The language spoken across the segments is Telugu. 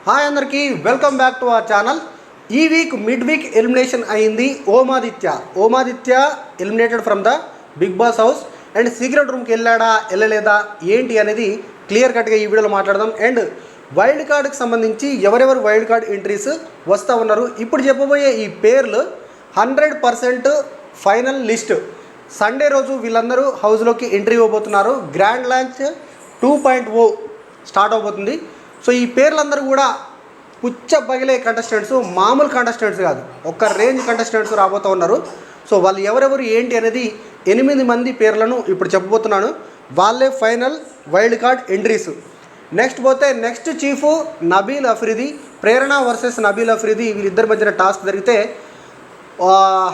హాయ్ అందరికీ welcome back to our channel. ఈ వీక్ మిడ్ వీక్ ఎలిమినేషన్ అయింది. Omaditya eliminated from the Bigg Boss house and secret రూమ్కి వెళ్ళాడా వెళ్ళలేదా ఏంటి అనేది క్లియర్ కట్గా ఈ వీడియోలో మాట్లాడదాం. అండ్ వైల్డ్ కార్డ్కి సంబంధించి ఎవరెవరు వైల్డ్ కార్డ్ ఎంట్రీస్ వస్తూ ఉన్నారు, ఇప్పుడు చెప్పబోయే ఈ పేర్లు 100% ఫైనల్ లిస్ట్. సండే రోజు వీళ్ళందరూ హౌస్లోకి ఎంట్రీ ఇవ్వబోతున్నారు. గ్రాండ్ లాంచ్ 2.0 స్టార్ట్ అవబోతుంది. సో ఈ పేర్లందరూ కూడా పుచ్చ పగిలే కంటెస్టెంట్స్, మామూలు కంటెస్టెంట్స్ కాదు, ఒక రేంజ్ కంటెస్టెంట్స్ రాబోతూ ఉన్నారు. సో వాళ్ళు ఎవరెవరు ఏంటి అనేది 8 మంది పేర్లను ఇప్పుడు చెప్పబోతున్నాను. వాళ్ళే final wild card entries. Next chief Nabeel Afridi, Prerana versus Nabeel Afridi. వీళ్ళిద్దరి మధ్యన టాస్క్ జరిగితే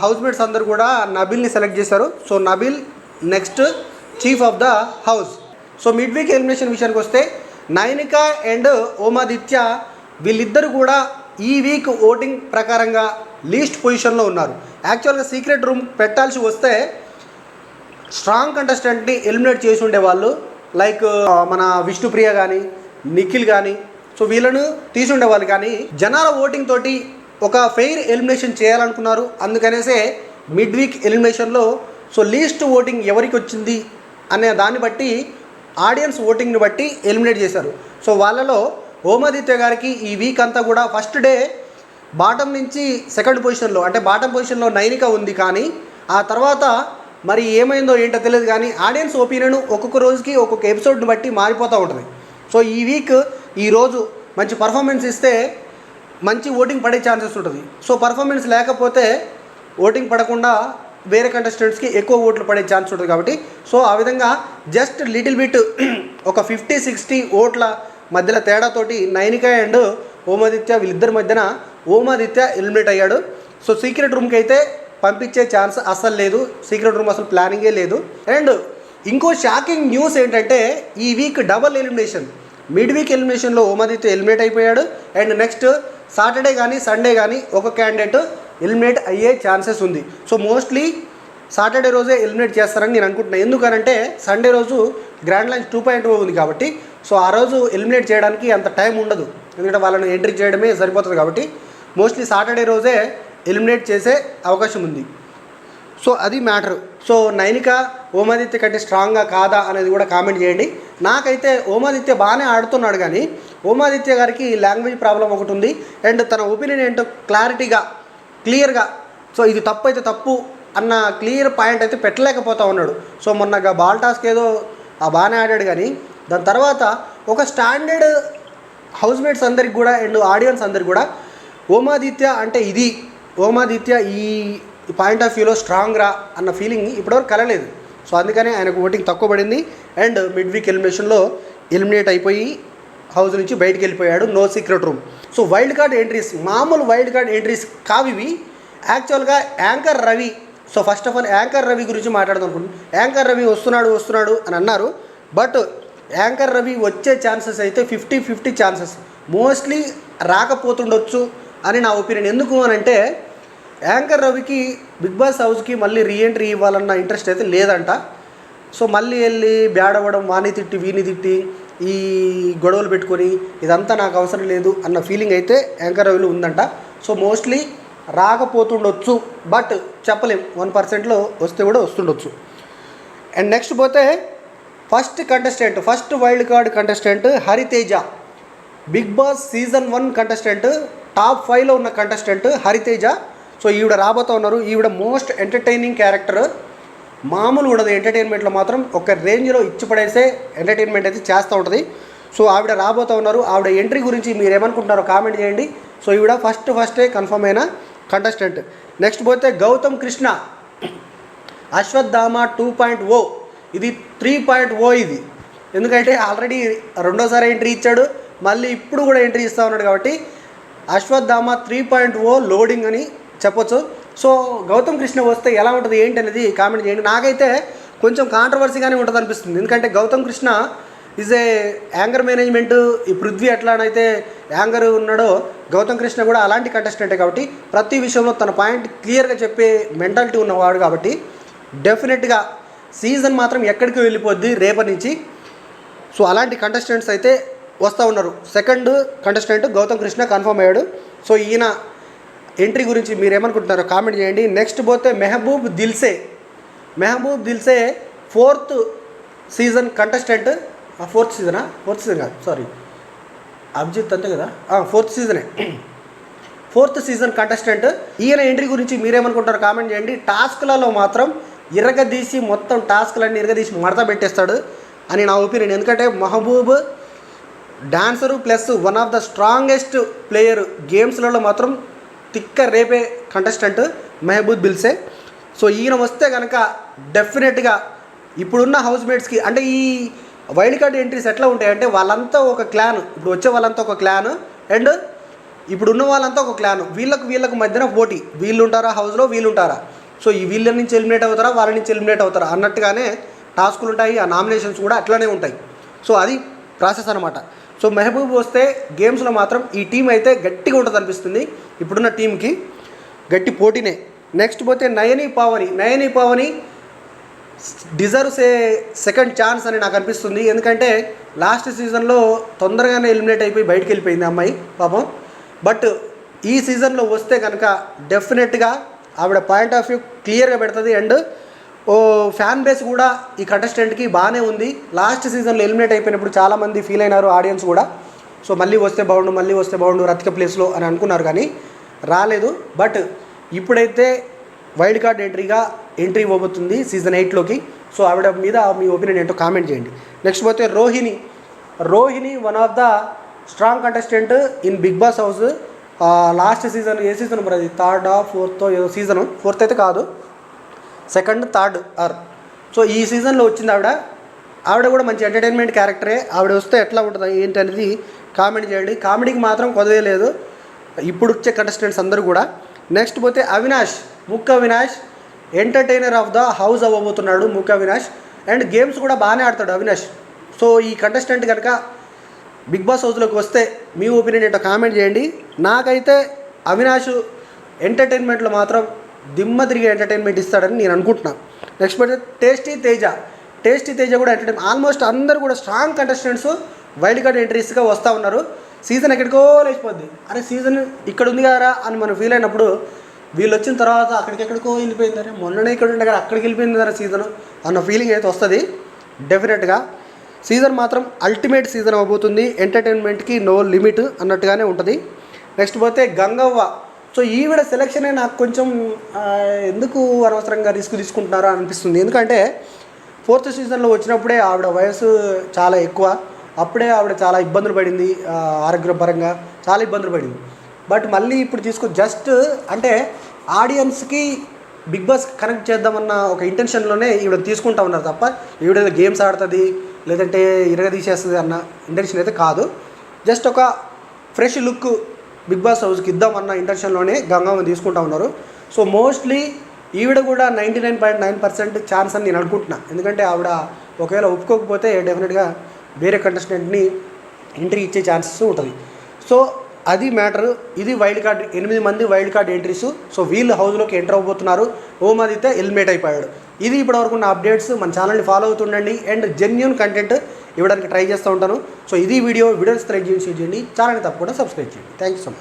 హౌస్మేట్స్ అందరూ కూడా నబీల్ని సెలెక్ట్ చేశారు. So Nabeel next chief of the house. So mid week elimination విషయానికి వస్తే నైనిక అండ్ ఓమాదిత్య వీళ్ళిద్దరు కూడా ఈ వీక్ ఓటింగ్ ప్రకారంగా లీస్ట్ పొజిషన్లో ఉన్నారు. యాక్చువల్గా సీక్రెట్ రూమ్ పెట్టాల్సి వస్తే స్ట్రాంగ్ కంటెస్టెంట్ని ఎలిమినేట్ చేసి ఉండేవాళ్ళు, లైక్ మన విష్ణుప్రియ కానీ నిఖిల్ కానీ. సో వీళ్ళను తీసి ఉండేవాళ్ళు, కానీ జనాల ఓటింగ్ తోటి ఒక ఫెయిర్ ఎలిమినేషన్ చేయాలనుకున్నారు. అందుకనేసే మిడ్ వీక్ ఎలిమినేషన్లో సో లీస్ట్ ఓటింగ్ ఎవరికి వచ్చింది అనే దాన్ని బట్టి, ఆడియన్స్ ఓటింగ్ని బట్టి ఎలిమినేట్ చేశారు. సో వాళ్ళలో ఓమాదిత్య గారికి ఈ వీక్ అంతా కూడా ఫస్ట్ డే బాటం నుంచి సెకండ్ పొజిషన్లో, అంటే బాటం పొజిషన్లో నైనిక ఉంది, కానీ ఆ తర్వాత మరి ఏమైందో ఏంటో తెలియదు, కానీ ఆడియన్స్ ఒపీనియన్ ఒక్కొక్క రోజుకి ఒక్కొక్క ఎపిసోడ్ని బట్టి మారిపోతూ ఉంటుంది. సో ఈ వీక్ ఈరోజు మంచి పర్ఫార్మెన్స్ ఇస్తే మంచి ఓటింగ్ పడే ఛాన్సెస్ ఉంటుంది. సో పర్ఫార్మెన్స్ లేకపోతే ఓటింగ్ పడకుండా వేరే కంటెస్టెంట్స్కి ఎక్కువ ఓట్లు పడే ఛాన్స్ ఉంటుంది. కాబట్టి సో ఆ విధంగా జస్ట్ లిటిల్ బిట్ ఒక 50-60 ఓట్ల మధ్యలో తేడాతోటి నైనిక అండ్ ఓమాదిత్య వీళ్ళిద్దరి మధ్యన ఓమాదిత్య ఎలిమినేట్ అయ్యాడు. సో సీక్రెట్ రూమ్కి అయితే పంపించే ఛాన్స్ అస్సలు లేదు. సీక్రెట్ రూమ్ అసలు ప్లానింగే లేదు. అండ్ ఇంకో షాకింగ్ న్యూస్ ఏంటంటే ఈ week double elimination. Mid week ఎలిమినేషన్లో ఓమాదిత్య ఎలిమినేట్ అయిపోయాడు. అండ్ నెక్స్ట్ సాటర్డే కానీ సండే కానీ ఒక క్యాండిడేట్ ఎలిమినేట్ అయ్యే ఛాన్సెస్ ఉంది. సో మోస్ట్లీ సాటర్డే రోజే ఎలిమినేట్ చేస్తారని నేను అనుకుంటున్నాను. ఎందుకనంటే సండే రోజు గ్రాండ్ లాంచ్ 2.0 ఉంది కాబట్టి, సో ఆ రోజు ఎలిమినేట్ చేయడానికి అంత టైం ఉండదు, ఎందుకంటే వాళ్ళని ఎంట్రీ చేయడమే సరిపోతుంది. కాబట్టి మోస్ట్లీ సాటర్డే రోజే ఎలిమినేట్ చేసే అవకాశం ఉంది. సో అది మ్యాటర్. సో నైనిక ఓమాదిత్య కంటే స్ట్రాంగ్గా కాదా అనేది కూడా కామెంట్ చేయండి. నాకైతే ఓమాదిత్య బాగానే ఆడుతున్నాడు, కానీ ఓమాదిత్య గారికి లాంగ్వేజ్ ప్రాబ్లం ఒకటి ఉంది. అండ్ తన ఒపీనియన్ ఏంటో క్లియర్గా సో ఇది తప్పు అయితే తప్పు అన్న క్లియర్ పాయింట్ అయితే పెట్టలేకపోతా ఉన్నాడు. సో మొన్నగా బాల్ టాస్క్ ఏదో బాగానే ఆడాడు, కానీ దాని తర్వాత ఒక స్టాండర్డ్ హౌస్మేట్స్ అందరికి కూడా అండ్ ఆడియన్స్ అందరికి కూడా ఓమాదిత్య అంటే ఇది, ఓమాదిత్య ఈ పాయింట్ ఆఫ్ వ్యూలో స్ట్రాంగ్ రా అన్న ఫీలింగ్ ఇప్పటివరకు కలలేదు. సో అందుకనే ఆయనకు ఓటింగ్ తక్కువ పడింది. అండ్ మిడ్ వీక్ ఎలిమినేషన్లో ఎలిమినేట్ అయిపోయి హౌస్ నుంచి బయటికి వెళ్ళిపోయాడు. No secret room. So wild card entries మామూలు వైల్డ్ కార్డ్ ఎంట్రీస్ కావివి. యాక్చువల్గా anchor Ravi, so first of all anchor Ravi గురించి మాట్లాడదాం అనుకుంటున్నాను. యాంకర్ రవి వస్తున్నాడు అని అన్నారు, బట్ యాంకర్ రవి వచ్చే ఛాన్సెస్ అయితే 50-50 ఛాన్సెస్, మోస్ట్లీ రాకపోతుండొచ్చు అని నా ఒపీనియన్. ఎందుకు అని అంటే యాంకర్ రవికి బిగ్ బాస్ హౌస్కి మళ్ళీ రీఎంట్రీ ఇవ్వాలన్న ఇంట్రెస్ట్ అయితే లేదంట. సో మళ్ళీ వెళ్ళి బ్యాడ్ అవ్వడం, వాని తిట్టి వీని తిట్టి ఈ గొడవలు పెట్టుకొని ఇదంతా నాకు అవసరం లేదు అన్న ఫీలింగ్ అయితే యాంకర్ రవిలో ఉందంట. సో మోస్ట్లీ రాకపోతుండొచ్చు, బట్ చెప్పలేం, 1%లో వస్తే కూడా వస్తుండొచ్చు. అండ్ నెక్స్ట్ పోతే first wild card contestant Hariteja, Bigg Boss season 1 contestant, top 5లో ఉన్న కంటెస్టెంట్ హరితేజ. సో ఈవిడ రాబోతూ ఉన్నారు. ఈవిడ మోస్ట్ ఎంటర్టైనింగ్ క్యారెక్టర్, మామూలు ఉండదు. ఎంటర్టైన్మెంట్లో మాత్రం ఒక రేంజ్లో ఇచ్చిపడేసే ఎంటర్టైన్మెంట్ అయితే చేస్తూ ఉంటుంది. సో ఆవిడ రాబోతూ ఉన్నారు. ఆవిడ ఎంట్రీ గురించి మీరు ఏమనుకుంటున్నారో కామెంట్ చేయండి. సో ఈవిడ ఫస్టే కన్ఫర్మ్ అయిన కంటెస్టెంట్. నెక్స్ట్ పోతే గౌతమ్ కృష్ణ, అశ్వత్థామ 2.0, ఇది 3.0 ఇది. ఎందుకంటే ఆల్రెడీ రెండోసారి ఎంట్రీ ఇచ్చాడు, మళ్ళీ ఇప్పుడు కూడా ఎంట్రీ ఇస్తూ ఉన్నాడు. కాబట్టి అశ్వత్థామ 3.0 లోడింగ్ అని చెప్పొచ్చు. సో గౌతమ్ కృష్ణ వస్తే ఎలా ఉంటుంది ఏంటి అనేది కామెంట్ చేయండి. నాకైతే కొంచెం కాంట్రవర్సీగానే ఉంటుంది అనిపిస్తుంది. ఎందుకంటే Gautam Krishna is a anchor management. ఈ పృథ్వీ ఎట్లానైతే యాంకర్ ఉన్నాడో గౌతమ్ కృష్ణ కూడా అలాంటి కంటెస్టెంటే. కాబట్టి ప్రతి విషయంలో తన పాయింట్ క్లియర్గా చెప్పే మెంటాలిటీ ఉన్నవాడు. కాబట్టి డెఫినెట్గా సీజన్ మాత్రం ఎక్కడికి వెళ్ళిపోద్ది రేపటి నుంచి. సో అలాంటి కంటెస్టెంట్స్ అయితే వస్తూ ఉన్నారు. Second contestant Gautham Krishna confirm అయ్యాడు. సో ఈయన ఎంట్రీ గురించి మీరు ఏమనుకుంటున్నారో కామెంట్ చేయండి. నెక్స్ట్ పోతే Mehaboob Dilse 4th season contestant. Fourth season కాదు, సారీ, అభిజిత్ అంతే కదా, 4th సీజనే, 4th సీజన్ కంటెస్టెంట్. ఈయన ఎంట్రీ గురించి మీరేమనుకుంటారో కామెంట్ చేయండి. టాస్క్లలో మాత్రం మొత్తం టాస్క్లన్నీ ఇరగదీసి మడత పెట్టేస్తాడు అని నా ఒపీనియన్. ఎందుకంటే Mehaboob dancer plus one of the strongest player గేమ్స్లలో మాత్రం తిక్క రేపే కంటెస్టెంట్ మెహబూబ్ దిల్సే. సో ఈయన వస్తే కనుక డెఫినెట్గా ఇప్పుడున్న హౌస్ మేట్స్కి, అంటే ఈ వైల్డ్ కార్డ్ ఎంట్రీస్ ఎట్లా ఉంటాయంటే వాళ్ళంతా ఒక క్లాన్, ఇప్పుడు వచ్చే వాళ్ళంతా ఒక క్లాన్ అండ్ ఇప్పుడున్న వాళ్ళంతా ఒక క్లాన్, వీళ్ళకు మధ్యన పోటీ, వీళ్ళు ఉంటారా హౌస్లో, వీళ్ళు ఉంటారా, సో ఈ వీళ్ళ నుంచి ఎలిమినేట్ అవుతారా, వాళ్ళ నుంచి ఎలిమినేట్ అవుతారా అన్నట్టుగానే టాస్కులు ఉంటాయి. ఆ నామినేషన్స్ కూడా అట్లానే ఉంటాయి. సో అది ప్రాసెస్ అనమాట. సో మెహబూబ్ వస్తే గేమ్స్లో మాత్రం ఈ టీం అయితే గట్టిగా ఉంటుంది అనిపిస్తుంది. ఇప్పుడున్న టీంకి గట్టి పోటీనే. నెక్స్ట్ పోతే నయని పావని డిజర్వ్స్ ఏ సెకండ్ ఛాన్స్ అని నాకు అనిపిస్తుంది. ఎందుకంటే లాస్ట్ సీజన్లో తొందరగానే ఎలిమినేట్ అయిపోయి బయటికి వెళ్ళిపోయింది అమ్మాయి పాపం. బట్ ఈ సీజన్లో వస్తే కనుక డెఫినెట్గా ఆవిడ పాయింట్ ఆఫ్ వ్యూ క్లియర్గా పెడుతుంది. అండ్ ఫ్యాన్ బేస్ కూడా ఈ కంటెస్టెంట్కి బాగానే ఉంది. లాస్ట్ సీజన్లో ఎలిమినేట్ అయిపోయినప్పుడు చాలామంది ఫీల్ అయినారు, ఆడియన్స్ కూడా. సో మళ్ళీ వస్తే బాగుండు రతిక ప్లేస్లో అని అనుకున్నారు, కానీ రాలేదు. బట్ ఇప్పుడైతే వైల్డ్ కార్డ్ ఎంట్రీ ఇవ్వబోతుంది సీజన్ 8లోకి. సో ఆవిడ మీద మీ ఒపీనియన్ ఏంటో కామెంట్ చేయండి. నెక్స్ట్ పోతే Rohini one of the strong contestant in Bigg Boss house. Last season ఏ సీజన్ మరి అది 3rd or 4th ఏదో సీజను, 4th అయితే కాదు, 2nd, 3rd ఆర్. సో ఈ సీజన్లో వచ్చింది ఆవిడ కూడా మంచి ఎంటర్టైన్మెంట్ క్యారెక్టరే. ఆవిడ వస్తే ఎట్లా ఉంటుంది ఏంటి అనేది కామెంట్ చేయండి. కామెడీకి మాత్రం కొదవే లేదు ఇప్పుడు వచ్చే కంటెస్టెంట్స్ అందరూ కూడా. నెక్స్ట్ పోతే Mukku Avinash entertainer of the house అవ్వబోతున్నాడు అవినాష్. అండ్ గేమ్స్ కూడా బాగానే ఆడతాడు అవినాష్. సో ఈ కంటెస్టెంట్ కనుక బిగ్ బాస్ హౌస్లోకి వస్తే మీ ఒపీనియన్ ఏంటో కామెంట్ చేయండి. నాకైతే అవినాష్ ఎంటర్టైన్మెంట్లో మాత్రం దిమ్మ తిరిగి ఎంటర్టైన్మెంట్ ఇస్తాడని నేను అనుకుంటున్నాను. నెక్స్ట్ పోతే టేస్టీ తేజ కూడా ఎంటర్టైన్మెంట్. ఆల్మోస్ట్ అందరూ కూడా స్ట్రాంగ్ కంటెస్టెంట్స్ వైల్డ్ కార్డ్ ఎంట్రీస్గా వస్తూ ఉన్నారు. సీజన్ ఎక్కడికో లేచిపోద్ది, అరే సీజన్ ఇక్కడ ఉంది కదా అని మనం ఫీల్ అయినప్పుడు వీళ్ళు వచ్చిన తర్వాత అక్కడికెక్కడికో వెళ్ళిపోయిందరే, మొన్ననే ఇక్కడ ఉండే కదా అక్కడికి వెళ్ళిపోయింది కదా సీజన్ అన్న ఫీలింగ్ అయితే వస్తుంది. డెఫినెట్గా సీజన్ మాత్రం అల్టిమేట్ సీజన్ అవ్వబోతుంది. ఎంటర్టైన్మెంట్కి నో లిమిట్ అన్నట్టుగానే ఉంటుంది. నెక్స్ట్ పోతే గంగవ్వ. సో ఈవిడ సెలక్షనే నాకు కొంచెం ఎందుకు అనవసరంగా రిస్క్ తీసుకుంటున్నారో అనిపిస్తుంది. ఎందుకంటే 4th సీజన్లో వచ్చినప్పుడే ఆవిడ వయసు చాలా ఎక్కువ, అప్పుడే ఆవిడ చాలా ఇబ్బందులు పడింది, ఆరోగ్యపరంగా చాలా ఇబ్బందులు పడింది. బట్ మళ్ళీ ఇప్పుడు జస్ట్ అంటే ఆడియన్స్కి బిగ్ బాస్ కనెక్ట్ చేద్దామన్న ఒక ఇంటెన్షన్లోనే ఈవిడ తీసుకుంటా ఉన్నారు తప్ప ఈవిడ గేమ్స్ ఆడుతుంది లేదంటే ఇరగదీసేస్తుంది అన్న ఇంటెన్షన్ అయితే కాదు. జస్ట్ ఒక ఫ్రెష్ లుక్ బిగ్ బాస్ హౌస్కి ఇద్దామన్న ఇంటెన్షన్లోనే గంగవ్వని తీసుకుంటా ఉన్నారు. సో మోస్ట్లీ ఈవిడ కూడా 99.9% ఛాన్స్ అని నేను అనుకుంటున్నా. ఎందుకంటే ఆవిడ ఒకవేళ ఒప్పుకోకపోతే డెఫినెట్గా వేరే కంటెస్టెంట్ని ఎంట్రీ ఇచ్చే ఛాన్సెస్ ఉంటుంది. సో అది మ్యాటర్. ఇది వైల్డ్ కార్డ్ 8 మంది వైల్డ్ కార్డ్ ఎంట్రీస్. సో వీళ్ళు హౌస్లోకి ఎంటర్ అవ్వబోతున్నారు. ఓమాదిత్య ఎలిమినేట్ అయిపోయాడు. ఇది ఇప్పటివరకు ఉన్న అప్డేట్స్. మన ఛానల్ని ఫాలో అవుతుండండి అండ్ జెన్యూన్ కంటెంట్ ఇవ్వడానికి ట్రై చేస్తూ ఉంటాను. సో ఇది వీడియోస్ లైక్ చేయండి, షేర్ చేయండి, ఛానల్ని తప్పకుండా సబ్స్క్రైబ్ చేయండి. Thank you so much.